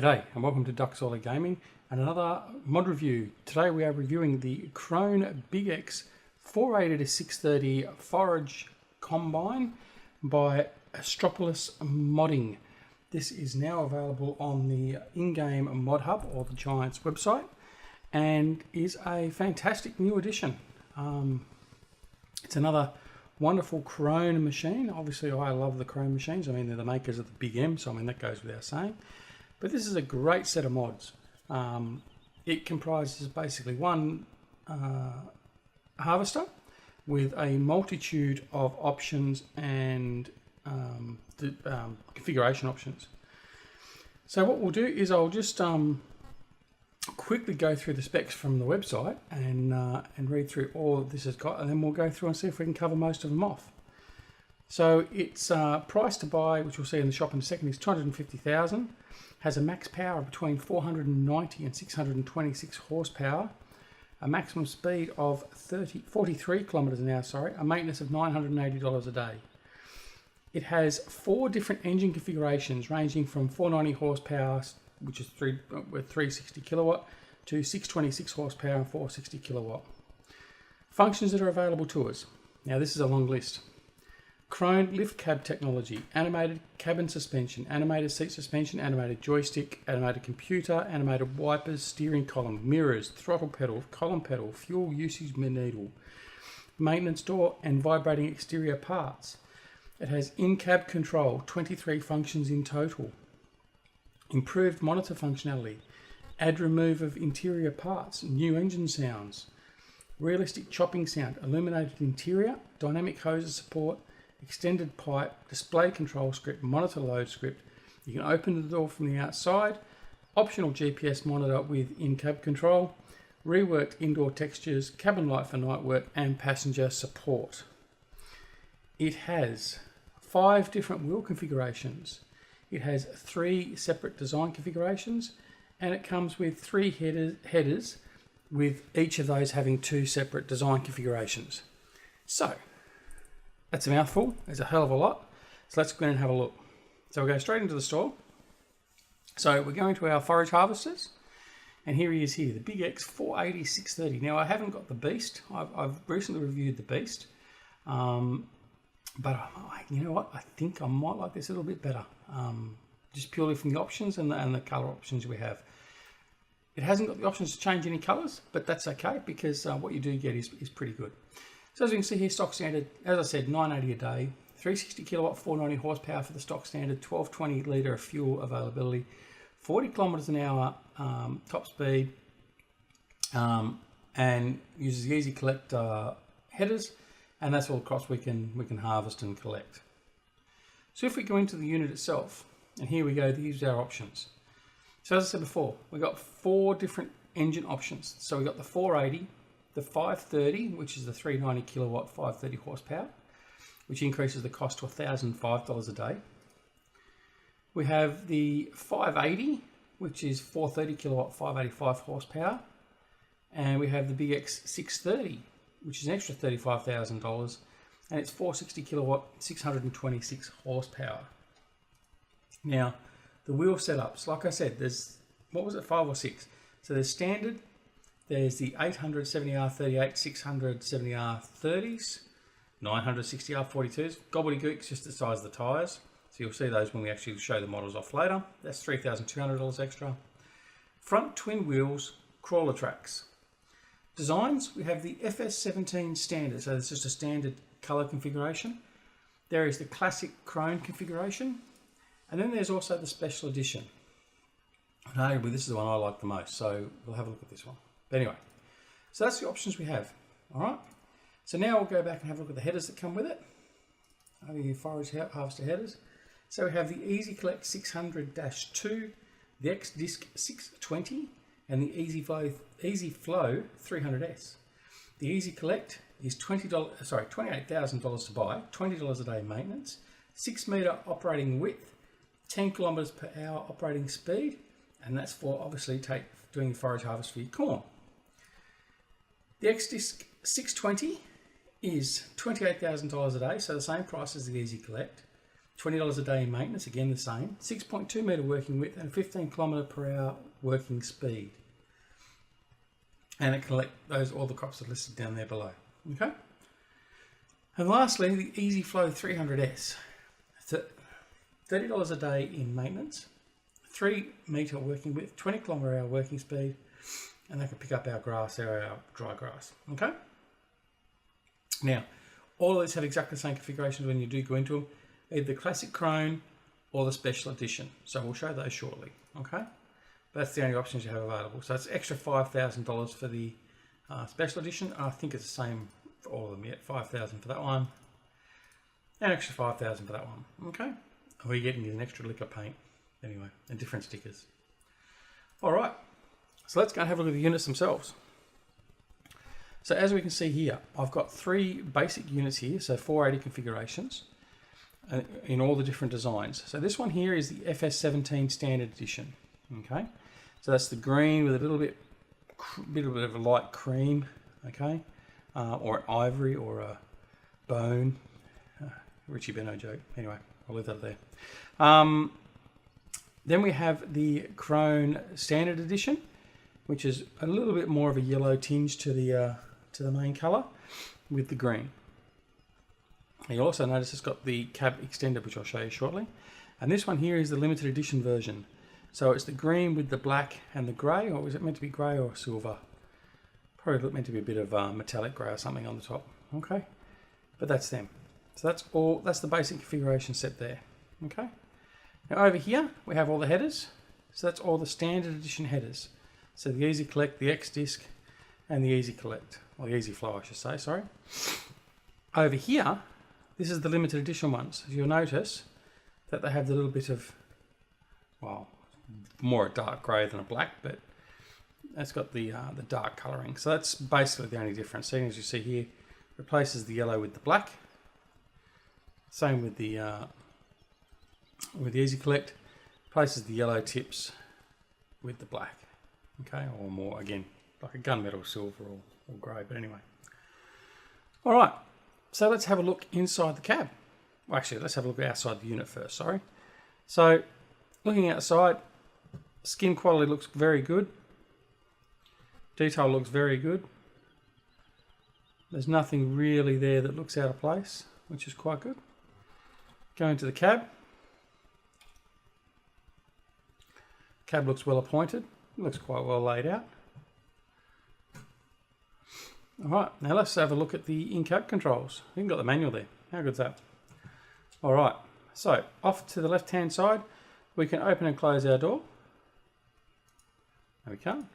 G'day and welcome to Duckzorly Gaming and another mod review. Today we are reviewing the Krone Big X 480 to 630 Forage Combine by Astropolis Modding. This is now available on the in-game mod hub or the Giants website and is a fantastic new addition. It's another wonderful Krone machine. Obviously I love the Krone machines. I mean, they're the makers of the Big M, so I mean that goes without saying. But this is a great set of mods. It comprises basically one harvester with a multitude of options and configuration options. So what we'll do is I'll just quickly go through the specs from the website and read through all that this has got, and then we'll go through and see if we can cover most of them off. So its price to buy, which we'll see in the shop in a second, is $250,000. Has a max power between 490 and 626 horsepower, a maximum speed of 43 kilometers an hour, a maintenance of $980 a day. It has 4 different engine configurations ranging from 490 horsepower, which is 360 kilowatt, to 626 horsepower and 460 kilowatt. Functions that are available to us. Now this is a long list. Krone lift cab technology, animated cabin suspension, animated seat suspension, animated joystick, animated computer, animated wipers, steering column, mirrors, throttle pedal, column pedal, fuel usage needle, maintenance door and vibrating exterior parts. It has in-cab control, 23 functions in total. Improved monitor functionality, add remove of interior parts, new engine sounds, realistic chopping sound, illuminated interior, dynamic hoses support, extended pipe, display control script, monitor load script. You can open the door from the outside, optional GPS monitor with in-cab control, reworked indoor textures, cabin light for night work, and passenger support. It has 5 different wheel configurations. It has 3 separate design configurations, and it comes with 3 headers with each of those having 2 separate design configurations. So that's a mouthful. There's a hell of a lot. So let's go in and have a look. So we'll go straight into the store. So we're going to our Forage Harvesters. And here he is here, the Big X 480 630. Now I haven't got the Beast. I've recently reviewed the Beast. But you know what? I think I might like this a little bit better. Just purely from the options and the color options we have. It hasn't got the options to change any colors, but that's okay because what you do get is pretty good. So as you can see here, stock standard, as I said, $980 a day, 360 kilowatt, 490 horsepower for the stock standard, 1220 litre of fuel availability, 40 kilometers an hour top speed, and uses the easy collect headers, and that's all the crops we can harvest and collect. So if we go into the unit itself, and here we go, these are our options. So as I said before, we've got 4 different engine options. So we've got the 480, the 530, which is the 390 kilowatt, 530 horsepower, which increases the cost to $1,005 a day. We have the 580, which is 430 kilowatt, 585 horsepower. And we have the Big X 630, which is an extra $35,000, and it's 460 kilowatt, 626 horsepower. Now, the wheel setups, like I said, there's, what was it, 5 or 6? So there's standard, there's the 800 70R38, 600 70R30s, 900 60R42s, gobbledygooks, just the size of the tyres. So you'll see those when we actually show the models off later. That's $3,200 extra. Front twin wheels, crawler tracks. Designs, we have the FS17 standard, so it's just a standard colour configuration. There is the classic Krone configuration, and then there's also the special edition. And arguably this is the one I like the most, so we'll have a look at this one. But anyway, so that's the options we have. All right. So now we'll go back and have a look at the headers that come with it. Over here, Forage Harvester headers. So we have the Easy Collect 600-2, the X Disc 620, and the Easy Flow 300S. The Easy Collect is $28,000 to buy, $20 a day maintenance, 6 meter operating width, 10 kilometers per hour operating speed, and that's for obviously doing forage harvest for your corn. The X Disc 620 is $28,000 a day, so the same price as the Easy Collect. $20 a day in maintenance, again the same. 6.2 metre working width and 15 km/h working speed. And it can collect all the crops are listed down there below. Okay. And lastly, the Easy Flow 300S. $30 a day in maintenance, 3 metre working width, 20 km/h working speed, and they can pick up our grass or our dry grass. Okay. Now, all of these have exactly the same configurations when you do go into them, either the classic Krone or the special edition. So we'll show those shortly. Okay. That's the only options you have available. So it's extra $5,000 for the special edition. I think it's the same for all of them yet. $5,000 for that one, and extra $5,000 for that one. Okay. Or you're getting an extra lick of paint anyway, and different stickers. All right. So let's go and have a look at the units themselves. So as we can see here, I've got 3 basic units here, so 480 configurations in all the different designs. So this one here is the FS17 Standard Edition. Okay, so that's the green with a little bit of a light cream. Okay, or ivory or a bone. Richie Benno joke. Anyway, I'll leave that there. Then we have the Krone Standard Edition, which is a little bit more of a yellow tinge to the main colour with the green. You'll also notice it's got the cab extender, which I'll show you shortly. And this one here is the limited edition version. So it's the green with the black and the grey, or was it meant to be grey or silver? Probably meant to be a bit of metallic grey or something on the top. Okay, but that's them. So that's the basic configuration set there. Okay. Now over here we have all the headers. So that's all the standard edition headers. So the Easy Collect, the X Disc, and the Easy Collect, or the Easy Flow, I should say. Sorry. Over here, this is the limited edition ones. You'll notice that they have the little bit of, well, more a dark grey than a black, but that's got the dark colouring. So that's basically the only difference. Seeing as you see here, replaces the yellow with the black. Same with the Easy Collect, replaces the yellow tips with the black. Okay, or more again, like a gunmetal silver or grey. But anyway, all right. So let's have a look inside the cab. Well, actually, let's have a look outside the unit first. Sorry. So looking outside. Skin quality looks very good. Detail looks very good. There's nothing really there that looks out of place, which is quite good. Going to the cab. Cab looks well appointed. Looks quite well laid out. Alright, now let's have a look at the in-cab controls. You've got the manual there. How good's that? Alright, so off to the left-hand side, we can open and close our door. No, we can't.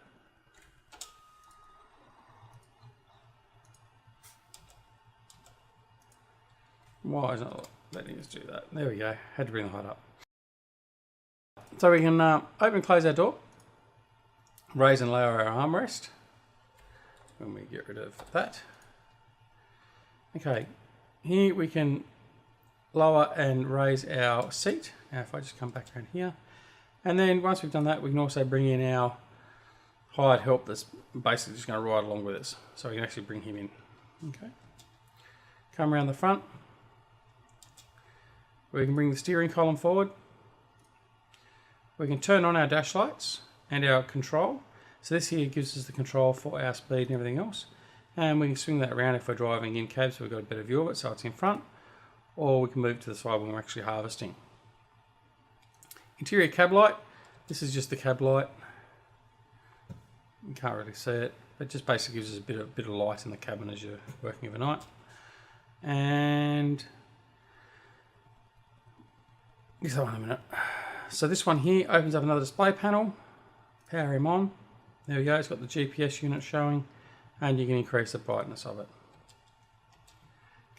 Why is it not letting us do that? There we go. Had to bring the height up. So we can open and close our door. Raise and lower our armrest. When we get rid of that. Okay. Here we can lower and raise our seat. Now if I just come back around here. And then once we've done that, we can also bring in our hired help that's basically just going to ride along with us. So we can actually bring him in. Okay. Come around the front. We can bring the steering column forward. We can turn on our dash lights and our control. So this here gives us the control for our speed and everything else. And we can swing that around if we're driving in cab so we've got a better view of it, so it's in front. Or we can move to the side when we're actually harvesting. Interior cab light. This is just the cab light. You can't really see it, but just basically gives us a bit of light in the cabin as you're working overnight. And give that one a minute. So this one here opens up another display panel. Power him on. There we go. It's got the GPS unit showing, and you can increase the brightness of it.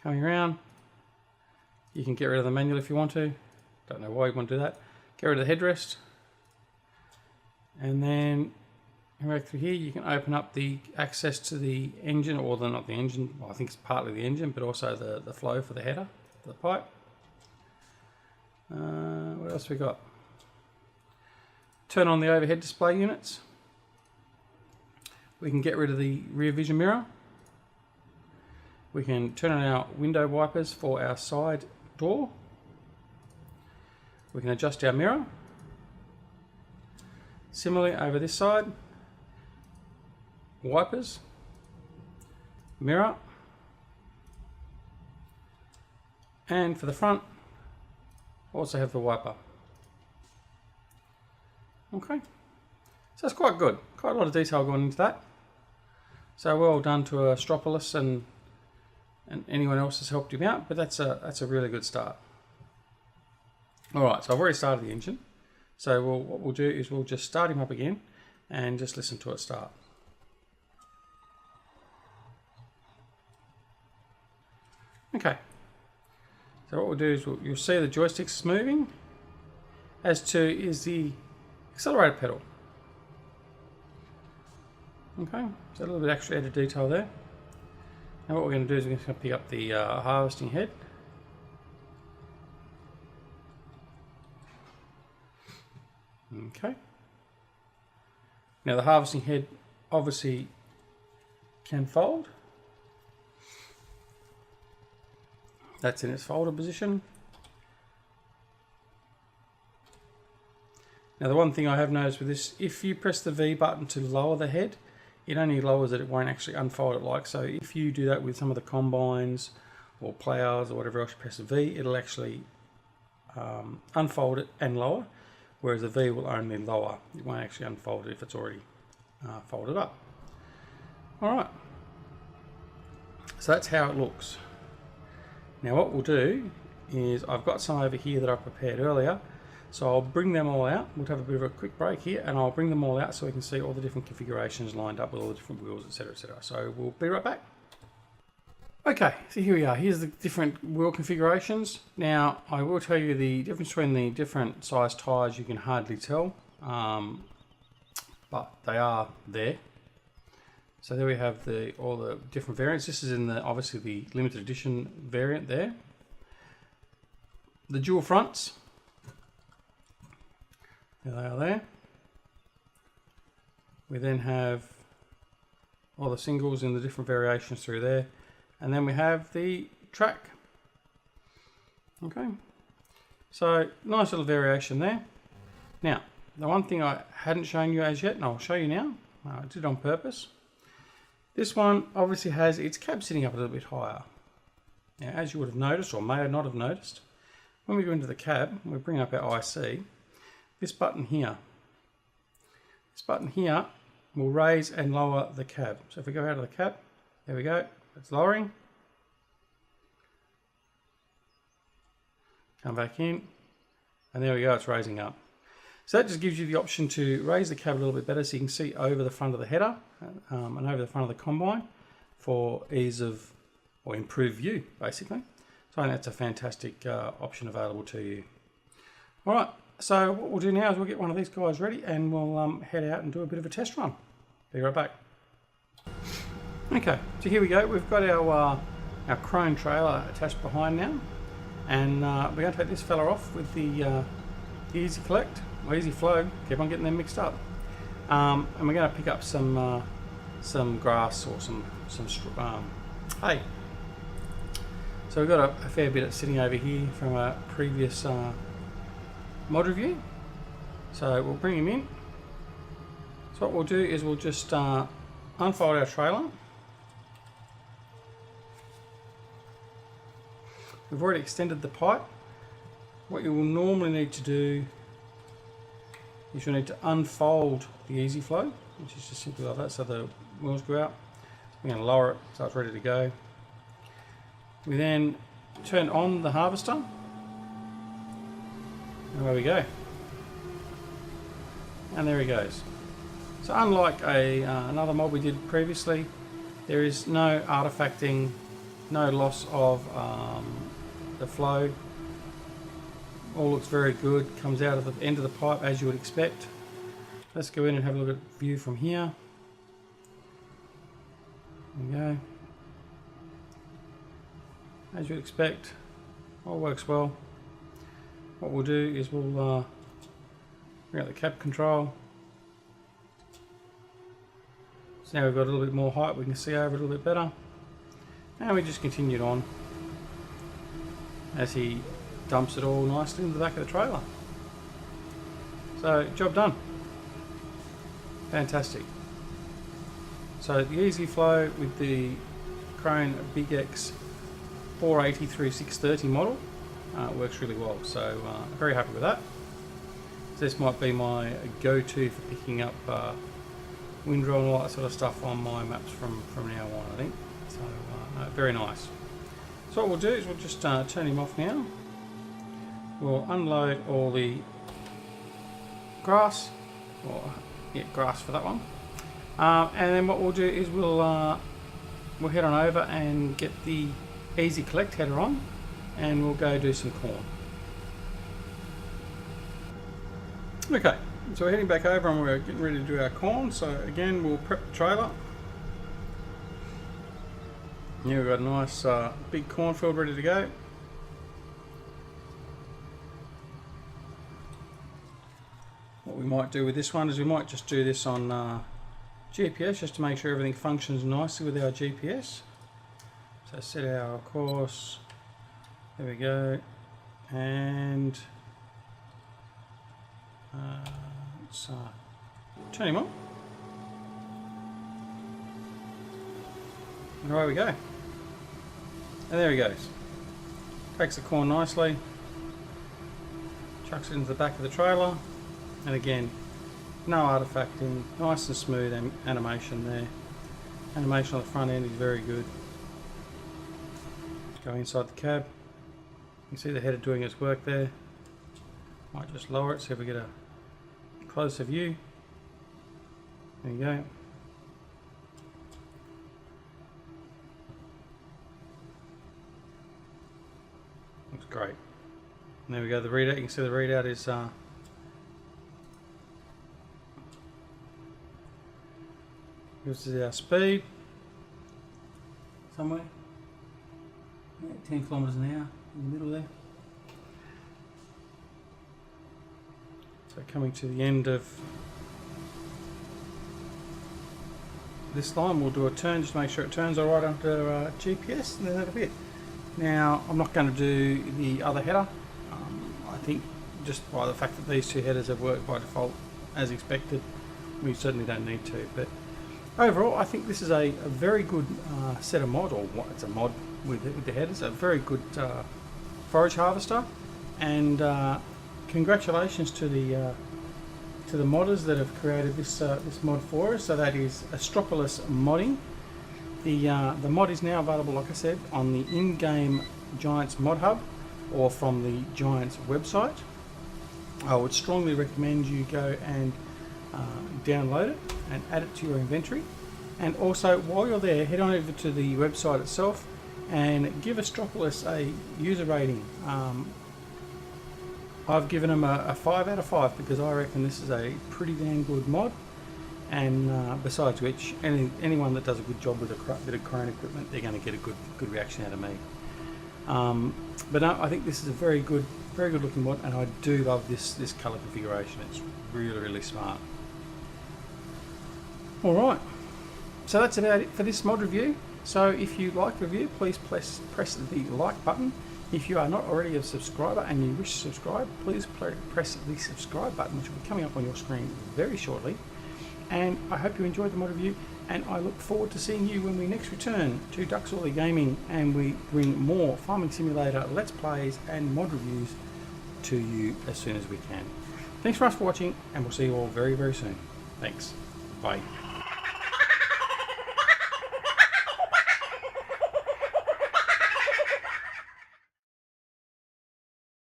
Coming around, you can get rid of the manual if you want to. Don't know why you want to do that. Get rid of the headrest, and then right through here you can open up the access to the engine, or not the engine, well, I think it's partly the engine, but also the flow for the header, for the pipe. What else we got? Turn on the overhead display units. We can get rid of the rear vision mirror. We can turn on our window wipers for our side door. We can adjust our mirror. Similarly over this side, wipers, mirror, and for the front, also have the wiper. Okay, so that's quite good. Quite a lot of detail going into that. So well done to Astropolis and anyone else that's helped him out, but that's a really good start. All right, so I've already started the engine. So what we'll do is we'll just start him up again and just listen to it start. Okay, so what we'll do is you'll see the joysticks moving, as to is the accelerator pedal. Okay, so a little bit extra added detail there. Now what we're going to do is we're going to pick up the harvesting head. Okay. Now the harvesting head obviously can fold. That's in its folded position. Now the one thing I have noticed with this, if you press the V button to lower the head, it only lowers it, it won't actually unfold it like. So if you do that with some of the combines or plows or whatever else, you press the V, it'll actually unfold it and lower, whereas the V will only lower. It won't actually unfold it if it's already folded up. Alright, so that's how it looks. Now what we'll do is, I've got some over here that I prepared earlier, so I'll bring them all out. We'll have a bit of a quick break here and I'll bring them all out so we can see all the different configurations lined up with all the different wheels, etc, etc. So we'll be right back. Okay, so here we are. Here's the different wheel configurations. Now I will tell you the difference between the different size tyres you can hardly tell, but they are there. So there we have all the different variants. This is in obviously the limited edition variant there. The dual fronts. There they are there. We then have all the singles in the different variations through there. And then we have the track. Okay. So nice little variation there. Now, the one thing I hadn't shown you as yet, and I'll show you now, I did it on purpose. This one obviously has its cab sitting up a little bit higher. Now, as you would have noticed, or may not have noticed, when we go into the cab, we bring up our IC, this button here will raise and lower the cab. So if we go out of the cab, there we go, it's lowering. Come back in, and there we go, it's raising up. So that just gives you the option to raise the cab a little bit better so you can see over the front of the header and over the front of the combine for ease of, or improved view, basically. So I think that's a fantastic option available to you. All right, so what we'll do now is we'll get one of these guys ready and we'll head out and do a bit of a test run. Be right back. Okay, so here we go. We've got our Krone trailer attached behind now, and we're going to take this fella off with the Easy Collect. Easy Flow, keep on getting them mixed up, and we're going to pick up some grass or some hay. So we've got a fair bit sitting over here from a previous mod review. So we'll bring him in. So what we'll do is we'll just unfold our trailer. We've already extended the pipe. What you will normally need to do is you'll need to unfold the Easy Flow, which is just simply like that, so the wheels go out. We're going to lower it so it's ready to go. We then turn on the harvester, and away we go. And there he goes. So unlike another mod we did previously, there is no artifacting, no loss of the flow. All looks very good, comes out of the end of the pipe as you would expect. Let's go in and have a look at the view from here. There we go. As you'd expect, all works well. What we'll do is we'll bring out the cab control. So now we've got a little bit more height, we can see over a little bit better. And we just continued on as he dumps it all nicely in the back of the trailer. So job done. Fantastic. So the easy flow with the Krone Big X 480 through 630 model works really well. So very happy with that. So this might be my go-to for picking up windrow and all that sort of stuff on my maps from now on, I think. So very nice. So what we'll do is we'll just turn him off now. We'll unload all the grass, or yeah, grass for that one. And then what we'll do is we'll head on over and get the easy collect header on, and we'll go do some corn. Okay, so we're heading back over and we're getting ready to do our corn. So again, we'll prep the trailer. Here we've got a nice big cornfield ready to go. What we might do with this one is we might just do this on GPS just to make sure everything functions nicely with our GPS. So set our course, there we go, and let's turn him on, and away we go. And there he goes. Takes the corn nicely, chucks it into the back of the trailer, and again, no artifacting, nice and smooth animation there. Animation on the front end is very good. Go inside the cab. You can see the header doing its work there. Might just lower it so we get a closer view. There you go. Looks great. And there we go, the readout. You can see the readout is this is our speed somewhere. Yeah, 10 kilometers an hour in the middle there. So coming to the end of this line, we'll do a turn just to make sure it turns alright under GPS, and then that'll be it. Now, I'm not going to do the other header. I think just by the fact that these two headers have worked by default as expected, we certainly don't need to. But overall, I think this is a very good set of mod, or what, it's a mod with the headers, a very good Forage Harvester, and congratulations to the modders that have created this this mod for us. So that is Astropolis Modding. The mod is now available, like I said, on the in-game Giants mod hub or from the Giants website. I would strongly recommend you go and download it and add it to your inventory. And also, while you're there, head on over to the website itself and give Astropolis a user rating. I've given them a 5 out of 5 because I reckon this is a pretty damn good mod. And besides which, anyone that does a good job with a bit of Krone equipment, they're going to get a good reaction out of me. But no, I think this is a very good looking mod, and I do love this colour configuration. It's really smart. All right, so that's about it for this mod review. So if you like the review, please press the like button. If you are not already a subscriber and you wish to subscribe, please press the subscribe button, which will be coming up on your screen very shortly. And I hope you enjoyed the mod review, and I look forward to seeing you when we next return to Duckzorly Gaming and we bring more Farming Simulator Let's Plays and mod reviews to you as soon as we can. Thanks for watching, and we'll see you all very soon. Thanks. Bye.